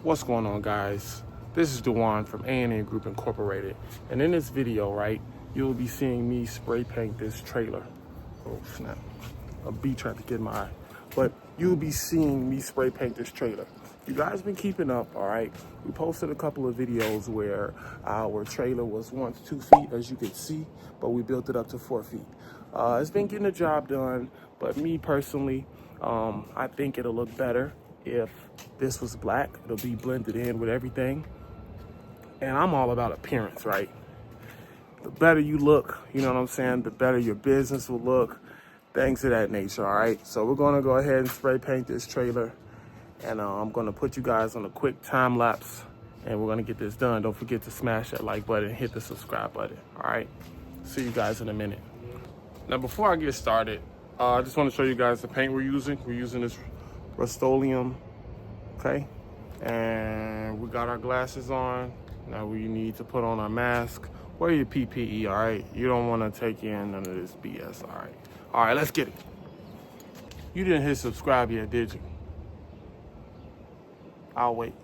What's going on, guys? This is Dewan from A&N Group Incorporated, and in this video, right, you'll be seeing me spray paint this trailer. Oh snap, a bee tried to get my eye. But you'll be seeing me spray paint this trailer. You guys been keeping up, all right? We posted a couple of videos where our trailer was once 2 feet, as you can see, but we built it up to 4 feet. It's been getting the job done, but me personally, I think it'll look better if this was black. It'll be blended in with everything. And I'm all about appearance, right? The better you look, you know what I'm saying, the better your business will look, things of that nature, all right? So we're gonna go ahead and spray paint this trailer, and I'm gonna put you guys on a quick time lapse, and we're gonna get this done. Don't forget to smash that like button and hit the subscribe button, all right? See you guys in a minute. Now, before I get started, I just wanna show you guys the paint we're using. We're using this Rust-Oleum, okay? And we got our glasses on. Now we need to put on our mask. Wear your PPE, all right? You don't wanna take in none of this BS, all right? All right, let's get it. You didn't hit subscribe yet, did you? I'll wait.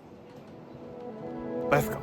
Let's go.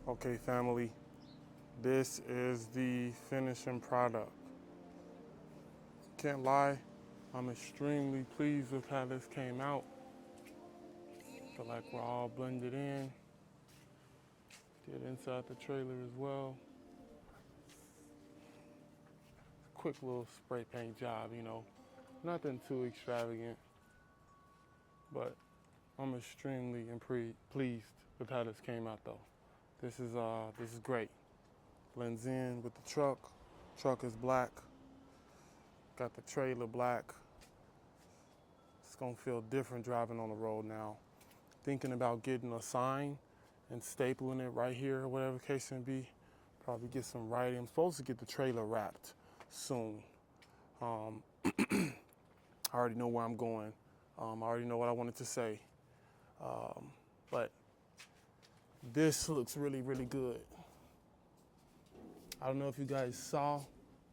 Okay, family, this is the finishing product. Can't lie, I'm extremely pleased with how this came out. Feel like we're all blended in. Did inside the trailer as well. Quick little spray paint job, you know. Nothing too extravagant, but I'm extremely pleased with how this came out though. This is great. Blends in with the truck. Truck is black. Got the trailer black. It's gonna feel different driving on the road now. Thinking about getting a sign and stapling it right here, whatever the case may be. Probably get some writing. I'm supposed to get the trailer wrapped soon. I already know where I'm going. I already know what I wanted to say. But this looks really, really good. I don't know if you guys saw,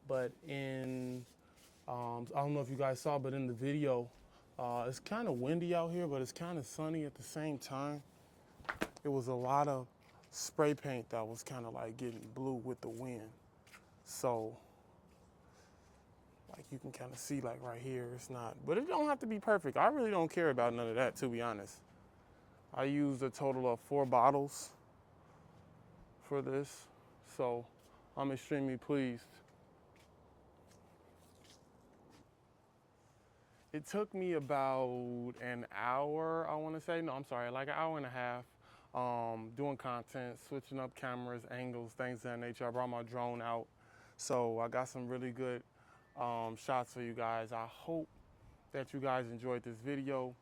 but in the video, it's kind of windy out here, but it's kind of sunny at the same time. It was a lot of spray paint that was kind of like getting blue with the wind. So, like you can kind of see like right here, it's not, but it don't have to be perfect. I really don't care about none of that, to be honest. I used a total of 4 bottles for this, so I'm extremely pleased. It took me about an hour, I want to say. No, I'm sorry, like an hour and a half, doing content, switching up cameras, angles, things of that nature. I brought my drone out, so I got some really good shots for you guys. I hope that you guys enjoyed this video.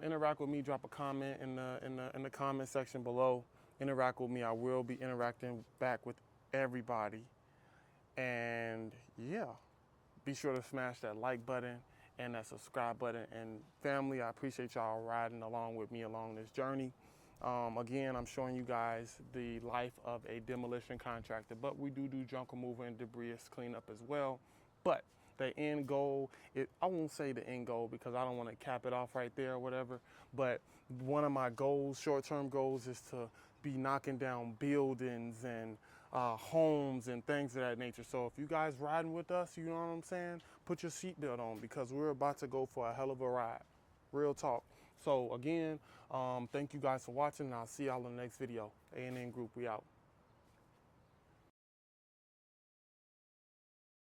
Interact with me, drop a comment in the comment section below. Interact with me. I will be interacting back with everybody. And yeah, be sure to smash that like button and that subscribe button. And family, I appreciate y'all riding along with me along this journey. Again, I'm showing you guys the life of a demolition contractor, but we do junk removal and debris cleanup as well. But the end goal, I won't say the end goal because I don't want to cap it off right there or whatever, but one of my goals, short-term goals, is to be knocking down buildings and homes and things of that nature. So if you guys riding with us, you know what I'm saying, put your seatbelt on because we're about to go for a hell of a ride. Real talk. So again, thank you guys for watching, and I'll see y'all in the next video. A&N Group, we out.